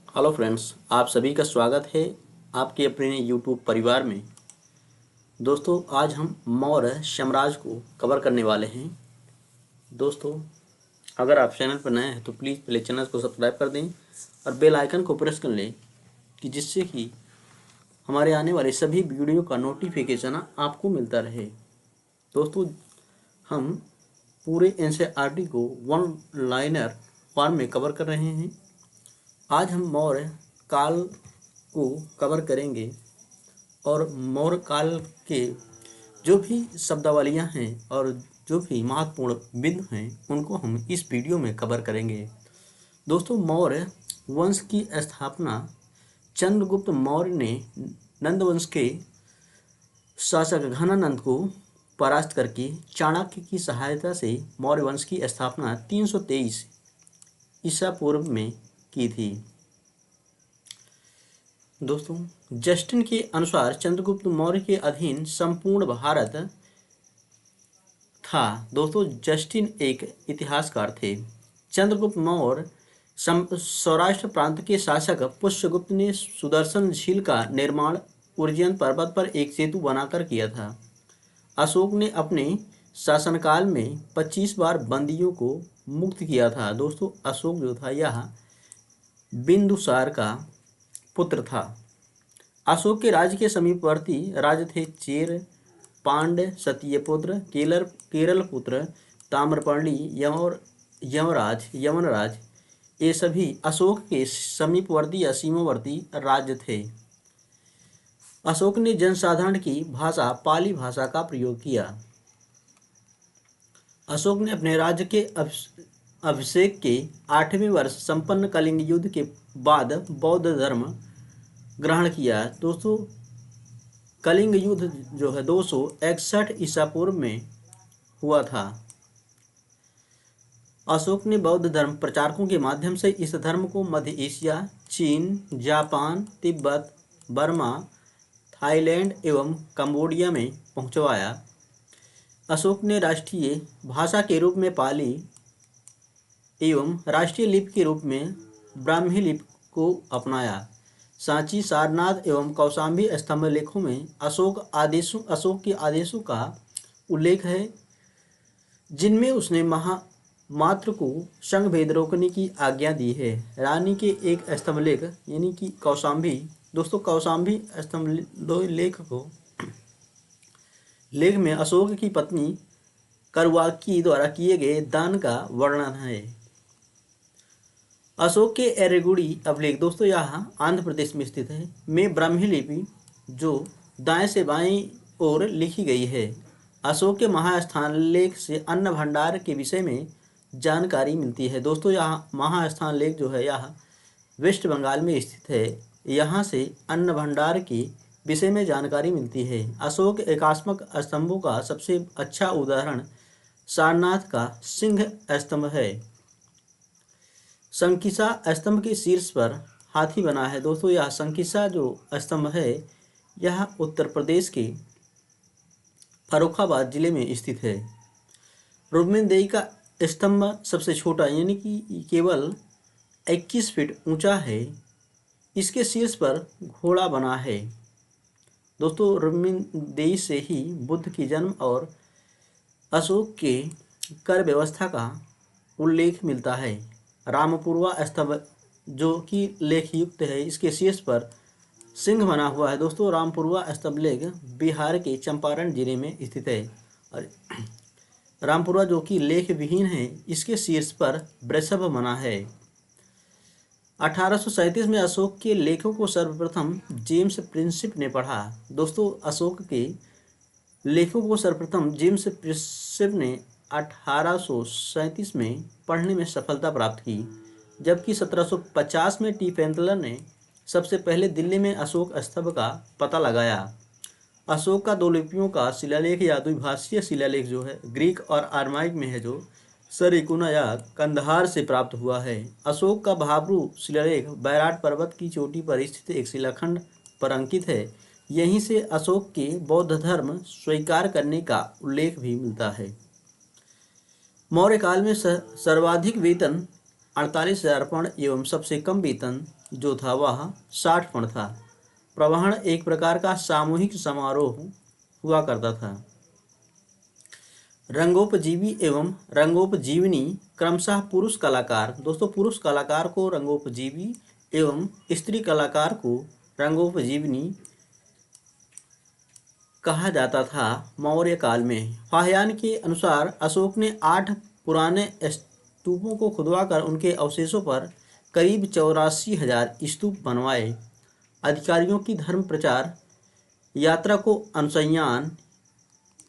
Hello friends, आप सभी का स्वागत है आपके अपने यूट्यूब परिवार में। दोस्तों, आज हम मौर्य साम्राज्य को कवर करने वाले हैं। दोस्तों, अगर आप चैनल पर नए हैं तो प्लीज़ पहले चैनल को सब्सक्राइब कर दें और बेल आइकन को प्रेस कर लें कि जिससे कि हमारे आने वाले सभी वीडियो का नोटिफिकेशन आपको मिलता रहे। दोस्तों, हम पूरे एनसीईआरटी को वन लाइनर फॉर्म में कवर कर रहे हैं। आज हम मौर्य काल को कवर करेंगे और मौर्य काल के जो भी शब्दावलियाँ हैं और जो भी महत्वपूर्ण बिंदु हैं उनको हम इस वीडियो में कवर करेंगे। दोस्तों, मौर्य वंश की स्थापना चंद्रगुप्त मौर्य ने नंद वंश के शासक घनानंद को परास्त करके चाणक्य की सहायता से मौर्य वंश की स्थापना 323 ईसा पूर्व में की थी। दोस्तों, जस्टिन के अनुसार चंद्रगुप्त मौर्य के अधीन संपूर्ण भारत था। दोस्तों, जस्टिन एक इतिहासकार थे। चंद्रगुप्त मौर्य सौराष्ट्र प्रांत के शासक पुष्यगुप्त ने सुदर्शन झील का निर्माण उज्जैन पर्वत पर एक सेतु बनाकर किया था। अशोक ने अपने शासनकाल में 25 बार बंदियों को मुक्त किया था। दोस्तों, अशोक जो था यह बिंदुसार का पुत्र था। अशोक के राज्य के समीपवर्ती राज्य थे चेर, पांड्य, सत्यपुत्र, केरलपुत्र, ताम्रपर्णी, यमनराज। ये सभी अशोक के समीपवर्ती या सीमावर्ती राज्य थे। अशोक ने जनसाधारण की भाषा पाली भाषा का प्रयोग किया। अशोक ने अपने राज्य के अभिषेक के 8वें वर्ष संपन्न कलिंग युद्ध के बाद बौद्ध धर्म ग्रहण किया। दोस्तों, कलिंग युद्ध जो है 261 ईसा पूर्व में हुआ था। अशोक ने बौद्ध धर्म प्रचारकों के माध्यम से इस धर्म को मध्य एशिया, चीन, जापान, तिब्बत, बर्मा, थाईलैंड एवं कंबोडिया में पहुंचवाया। अशोक ने राष्ट्रीय भाषा के रूप में पाली एवं राष्ट्रीय लिपि के रूप में ब्राह्मी लिपि को अपनाया। सांची, सारनाथ एवं कौशाम्बी स्तंभ लेखों में अशोक के आदेशों का उल्लेख है, जिनमें उसने मात्र को संघ भेद रोकने की आज्ञा दी है। रानी के एक स्तंभ लेख यानी कि कौशाम्बी। दोस्तों, कौशाम्बी स्तंभ लेख में अशोक की पत्नी करवाकी द्वारा किए गए दान का वर्णन है। अशोक के एरेगुड़ी अभिलेख, दोस्तों यह आंध्र प्रदेश में स्थित है, में ब्राह्मी लिपि जो दाएं से बाएं ओर लिखी गई है। अशोक के महास्थान लेख से अन्न भंडार के विषय में जानकारी मिलती है। दोस्तों, यह महास्थान लेख जो है यह वेस्ट बंगाल में स्थित है। यहाँ से अन्न भंडार के विषय में जानकारी मिलती है। अशोक एकात्मक स्तंभों का सबसे अच्छा उदाहरण सारनाथ का सिंह स्तंभ है। संकिसा स्तंभ के शीर्ष पर हाथी बना है। दोस्तों, यह संकिसा जो स्तंभ है यह उत्तर प्रदेश के फर्रुखाबाद जिले में स्थित है। रुक्मिणदेही का स्तंभ सबसे छोटा यानी कि केवल 21 फीट ऊंचा है। इसके शीर्ष पर घोड़ा बना है। दोस्तों, रुक्मिणदेही से ही बुद्ध की जन्म और अशोक के कर व्यवस्था का उल्लेख मिलता है। रामपुरवा स्तंभ जो कि लेख युक्त है, इसके शीर्ष पर सिंह बना हुआ है। दोस्तों, रामपुरवा स्तंभ लेख बिहार के चंपारण जिले में स्थित है और रामपुरवा जो कि लेख विहीन है, इसके शीर्ष पर वृषभ बना है। 1837 में अशोक के लेखों को सर्वप्रथम जेम्स प्रिंसिप ने पढ़ा। दोस्तों, अशोक के लेखों को सर्वप्रथम जेम्स प्रिंसिप ने 1837 में पढ़ने में सफलता प्राप्त की, जबकि 1750 में टी पेंतलर ने सबसे पहले दिल्ली में अशोक स्तंभ का पता लगाया। अशोक का 2 लिपियों का शिलालेख या द्विभाषीय शिलालेख जो है ग्रीक और आरमाइक में है, जो सरिकुना या कंदहार से प्राप्त हुआ है। अशोक का भाब्रू शिलालेख बैराट पर्वत की चोटी पर स्थित एक शिलाखंड पर अंकित है। यहीं से अशोक के बौद्ध धर्म स्वीकार करने का उल्लेख भी मिलता है। मौर्य काल में सर्वाधिक वेतन 48,000 पौंड एवं सबसे कम वेतन जो था वह 60 फण था। प्रवहण एक प्रकार का सामूहिक समारोह हुआ करता था। रंगोपजीवी एवं रंगोपजीवनी क्रमशः पुरुष कलाकार, दोस्तों पुरुष कलाकार को रंगोपजीवी एवं स्त्री कलाकार को रंगोपजीवनी कहा जाता था। मौर्य काल में फाहियान के अनुसार अशोक ने 8 पुराने स्तूपों को खुदवाकर उनके अवशेषों पर करीब 84,000 स्तूप बनवाए। अधिकारियों की धर्म प्रचार यात्रा को अनुसंयान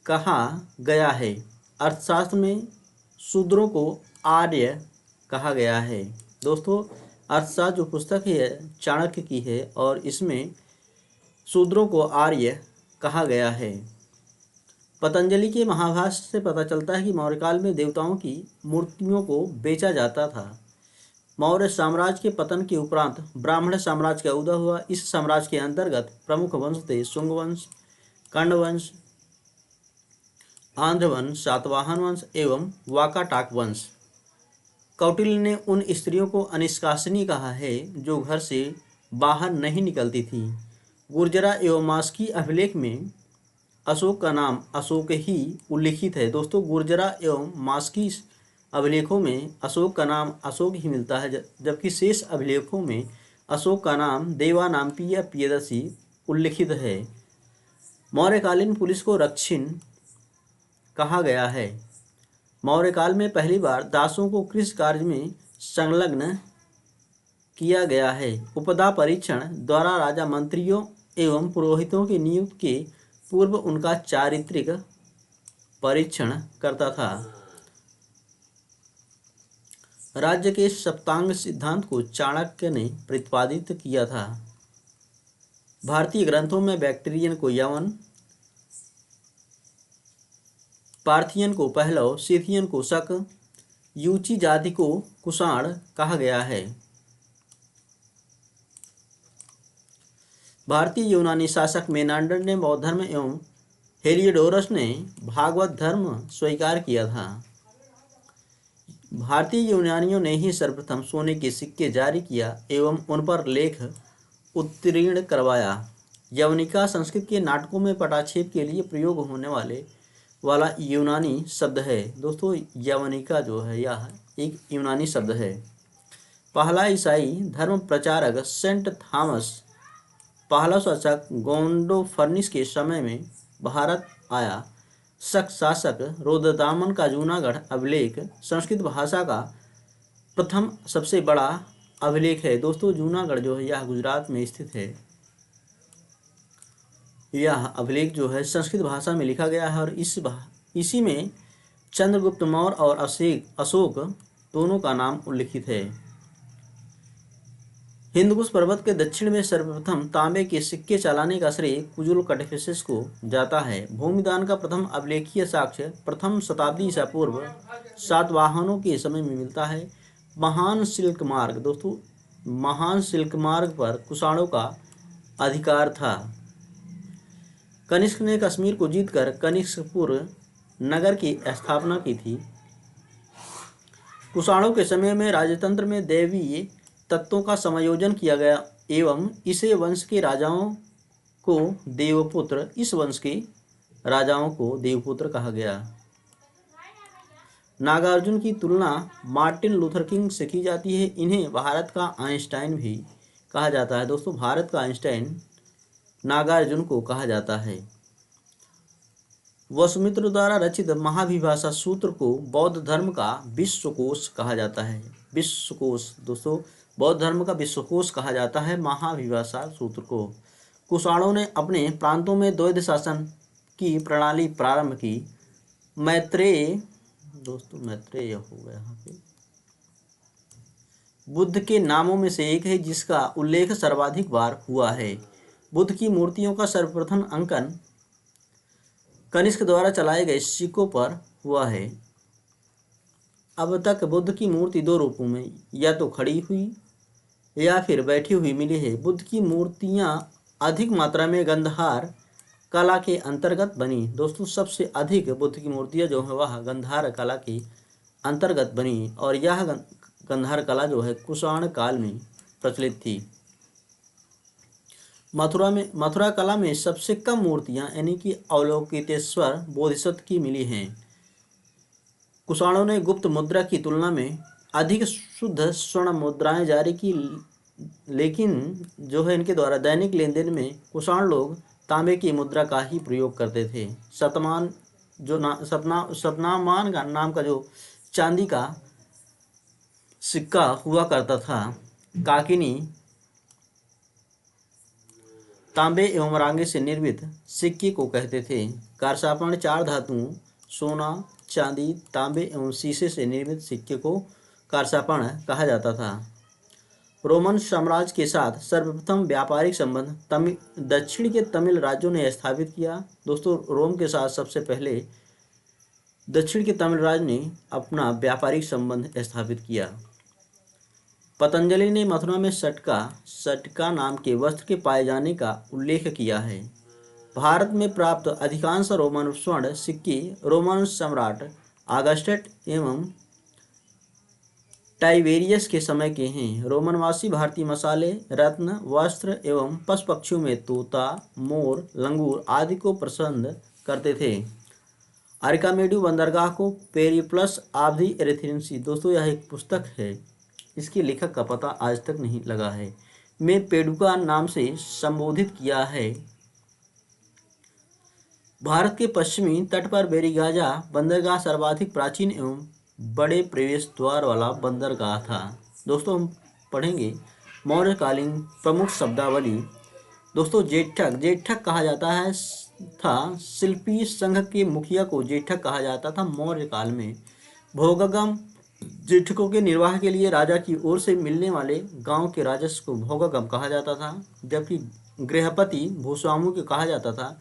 कहा गया है। अर्थशास्त्र में शूद्रों को आर्य कहा गया है। दोस्तों अर्थशास्त्र जो पुस्तक है चाणक्य की है और इसमें शूद्रों को आर्य कहा गया है। पतंजलि के महाभाष्य से पता चलता है कि मौर्यकाल में देवताओं की मूर्तियों को बेचा जाता था। मौर्य साम्राज्य के पतन के उपरांत ब्राह्मण साम्राज्य का उदय हुआ। इस साम्राज्य के अंतर्गत प्रमुख वंश थे शुंग वंश, कण्व वंश, आंध्र वंश, सातवाहन वंश एवं वाकाटाक वंश। कौटिल्य ने उन स्त्रियों को अनिष्कासनी कहा है जो घर से बाहर नहीं निकलती थीं। गुर्जरा एवं मास्की अभिलेख में अशोक का नाम अशोक ही उल्लिखित है। दोस्तों गुर्जरा एवं मास्की अभिलेखों में अशोक का नाम अशोक ही मिलता है, जबकि शेष अभिलेखों में अशोक का नाम देवानाम्पी या प्रियदर्शी उल्लिखित है। मौर्यकालीन पुलिस को रक्षिण कहा गया है। मौर्यकाल में पहली बार दासों को कृषि कार्य में संलग्न किया गया है। उपदा परीक्षण द्वारा राजा मंत्रियों एवं पुरोहितों की नियुक्ति के पूर्व उनका चारित्रिक परीक्षण करता था। राज्य के सप्तांग सिद्धांत को चाणक्य ने प्रतिपादित किया था। भारतीय ग्रंथों में बैक्ट्रियन को यवन, पार्थियन को पहलव, सिथियन को शक, यूची जाति को कुषाण कहा गया है। भारतीय यूनानी शासक मेनांडर ने बौद्ध धर्म एवं हेलियोडोरस ने भागवत धर्म स्वीकार किया था। भारतीय यूनानियों ने ही सर्वप्रथम सोने के सिक्के जारी किया एवं उन पर लेख उत्तीर्ण करवाया। यवनिका संस्कृत के नाटकों में पटाक्षेप के लिए प्रयोग होने वाला यूनानी शब्द है। दोस्तों यवनिका जो है यह एक यूनानी शब्द है। पहला ईसाई धर्म प्रचारक सेंट थॉमस पहला शासक गोंडोफर्निस के समय में भारत आया। शक शासक रोददामन का जूनागढ़ अभिलेख संस्कृत भाषा का प्रथम सबसे बड़ा अभिलेख है। दोस्तों जूनागढ़ जो है यह गुजरात में स्थित है। यह अभिलेख जो है संस्कृत भाषा में लिखा गया है और इसी में चंद्रगुप्त मौर्य और अशोक दोनों का नाम उल्लिखित है। हिंदकुश पर्वत के दक्षिण में सर्वप्रथम तांबे के सिक्के चलाने का श्रेय कुजुल कटफिसेस को जाता है। भूमिदान का प्रथम अभिलेखीय साक्ष्य प्रथम शताब्दी ईसा पूर्व सातवाहनों के समय में मिलता है। महान सिल्क मार्ग, दोस्तों महान सिल्क मार्ग पर कुषाणों का अधिकार था। कनिष्क ने कश्मीर को जीतकर कनिष्कपुर नगर की स्थापना की थी। कुषाणों के समय में राजतंत्र में दैवीय तत्वों का समायोजन किया गया एवं इसे वंश के राजाओं को देवपुत्र इस वंश के राजाओं को देवपुत्र कहा गया। नागार्जुन की तुलना मार्टिन लूथर किंग से की जाती है। इन्हें भारत का आइंस्टाइन भी कहा जाता है। दोस्तों भारत का आइंस्टाइन नागार्जुन को कहा जाता है। वसुमित्र द्वारा रचित महाभिभाषा सूत्र को बौद्ध धर्म का विश्वकोश कहा जाता है। विश्वकोश, दोस्तों बौद्ध धर्म का विश्वकोश कहा जाता है महाभिभाषा सूत्र को। कुषाणों ने अपने प्रांतों में द्वैध शासन की प्रणाली प्रारंभ की। मैत्रेय, दोस्तों मैत्रेय हो गया यहाँ पे, बुद्ध के नामों में से एक है जिसका उल्लेख सर्वाधिक बार हुआ है। बुद्ध की मूर्तियों का सर्वप्रथम अंकन कनिष्क द्वारा चलाए गए सिक्कों पर हुआ है। अब तक बुद्ध की मूर्ति दो रूपों में या तो खड़ी हुई या फिर बैठी हुई मिली है। बुद्ध की मूर्तियां अधिक मात्रा में गंधार कला के अंतर्गत बनी। दोस्तों सबसे अधिक बुद्ध की मूर्तियां जो है वह गंधार कला के अंतर्गत बनी और यह गंधार कला जो है कुषाण काल में प्रचलित थी। मथुरा कला में सबसे कम मूर्तियां यानी कि अवलोकितेश्वर बोधिसत्व की मिली हैं। कुषाणों ने गुप्त मुद्रा की तुलना में अधिक शुद्ध स्वर्ण मुद्राएं जारी की, लेकिन जो है इनके द्वारा दैनिक लेन देन में कुषाण लोग तांबे की मुद्रा का ही प्रयोग करते थे। सतनामान का नाम का जो चांदी का सिक्का हुआ करता था, काकिनी तांबे एवं रांगे से निर्मित सिक्के को कहते थे। कारसापण चार धातुओं सोना, चांदी, तांबे एवं शीशे से निर्मित सिक्के को कारसापण कहा जाता था। रोमन साम्राज्य के साथ सर्वप्रथम व्यापारिक संबंध दक्षिण के तमिल राज्यों ने स्थापित किया। दोस्तों, रोम के साथ सबसे पहले दक्षिण के तमिल राज्य ने अपना व्यापारिक संबंध स्थापित किया। पतंजलि ने मथुरा में सटका नाम के वस्त्र के पाए जाने का उल्लेख किया है। भारत में प्राप्त अधिकांश रोमन स्वर्ण सिक्के रोमन सम्राट ऑगस्टस एवं टाइबेरियस के समय के हैं। रोमनवासी भारतीय मसाले, रत्न, वस्त्र एवं पशु पक्षियों में तोता, मोर, लंगूर आदि को पसंद करते थे। अरिकामेडू बंदरगाह को पेरिप्लस ऑफ द एरेथेंसी, दोस्तों यह एक पुस्तक है, इसके लेखक का पता आज तक नहीं लगा है, में पेडुका नाम से संबोधित किया है। भारत के पश्चिमी तट पर बेरीगाजा बंदरगाह सर्वाधिक प्राचीन एवं बड़े प्रवेश द्वार वाला बंदरगाह था। दोस्तों, हम पढ़ेंगे मौर्यकालीन प्रमुख शब्दावली। दोस्तों, जेठक कहा जाता है था। शिल्पी संघ के मुखिया को जेठक कहा जाता था मौर्य काल में। भोगगम, जेठकों के निर्वाह के लिए राजा की ओर से मिलने वाले गांव के राजस्व को भोगगम कहा जाता था, जबकि गृहपति भूस्वामों को कहा जाता था।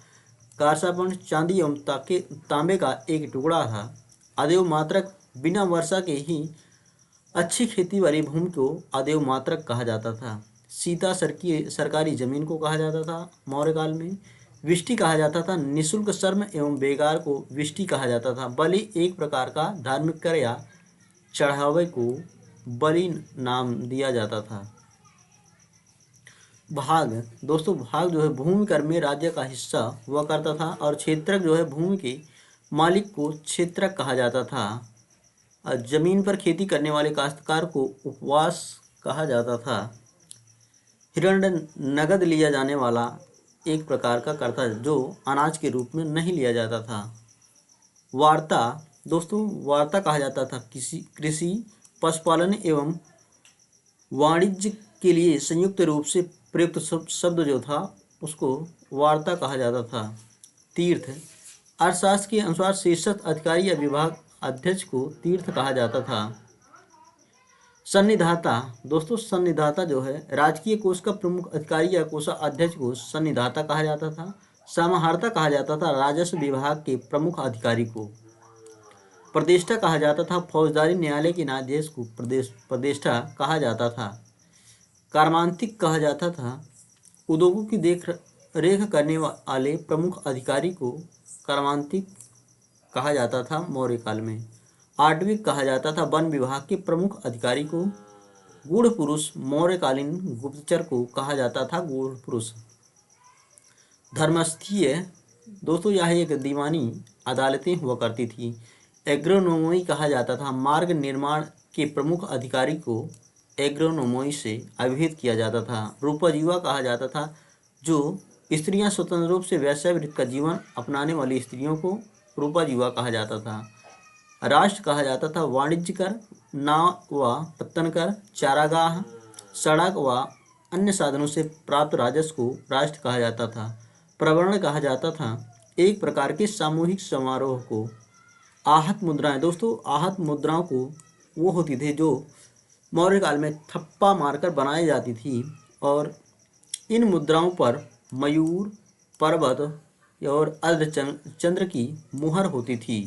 कारसापण चांदी एवं तांबे का एक टुकड़ा था। अदेव मात्रक, बिना वर्षा के ही अच्छी खेती वाली भूमि को अदेव मात्रक कहा जाता था। सीता सरकारी जमीन को कहा जाता था मौर्य काल में। विष्टि कहा जाता था निःशुल्क श्रम एवं बेगार को विष्टि कहा जाता था। बलि एक प्रकार का धार्मिक कार्य या चढ़ावे को बलि नाम दिया जाता था। भाग, दोस्तों भाग जो है भूमि कर में राज्य का हिस्सा हुआ करता था, और क्षेत्रक जो है भूमि के मालिक को क्षेत्रक कहा जाता था। जमीन पर खेती करने वाले काश्तकार को उपवास कहा जाता था। हिरण्य नगद लिया जाने वाला एक प्रकार का कर्ता जो अनाज के रूप में नहीं लिया जाता था। वार्ता, दोस्तों वार्ता कहा जाता था कृषि, पशुपालन एवं वाणिज्य के लिए संयुक्त रूप से प्रयुक्त शब्द जो था उसको वार्ता कहा जाता था। तीर्थ, अर्थशास्त्र के अनुसार शीर्षस्थ अधिकारी या विभाग अध्यक्ष को तीर्थ कहा जाता था। सन्निधाता, दोस्तों सन्निधाता जो है राजकीय कोष का प्रमुख अधिकारी या कोषाध्यक्ष को सन्निधाता कहा जाता था। समाहर्ता कहा जाता था राजस्व विभाग के प्रमुख अधिकारी को। प्रदेष्टा कहा जाता था फौजदारी न्यायालय के न्यायाधीश को प्रदेष्टा कहा जाता था। कर्मांतिक कहा जाता था उद्योगों की देख रेख करने वाले प्रमुख अधिकारी को कर्मांतिक कहा जाता था मौर्य काल में। आटविक कहा जाता था वन विभाग के प्रमुख अधिकारी को। गूढ़ पुरुष, मौर्यकालीन गुप्तचर को कहा जाता था गूढ़ पुरुष। धर्मस्थीय, दोस्तों यह एक दीवानी अदालतें हुआ करती थी। एग्रोनोमोई कहा जाता था मार्ग निर्माण के प्रमुख अधिकारी को एग्रोनोमोई से अभिहित किया जाता था। रूपजीवा कहा जाता था जो स्त्रियां स्वतंत्र रूप से वैश्यावृत्ति का जीवन अपनाने वाली स्त्रियों को रूपजीवा कहा जाता था। राष्ट्र कहा जाता था वाणिज्य कर, नाव व पत्तन कर, चारागाह, सड़क व अन्य साधनों से प्राप्त राजस्व को राष्ट्र कहा जाता था। प्रवर्ण कहा जाता था एक प्रकार के सामूहिक समारोह को। आहत मुद्राएं, दोस्तों आहत मुद्राओं को वो होती थी जो मौर्य काल में थप्पा मारकर बनाई जाती थी, और इन मुद्राओं पर मयूर, पर्वत और अर्धचंद्र की मुहर होती थी।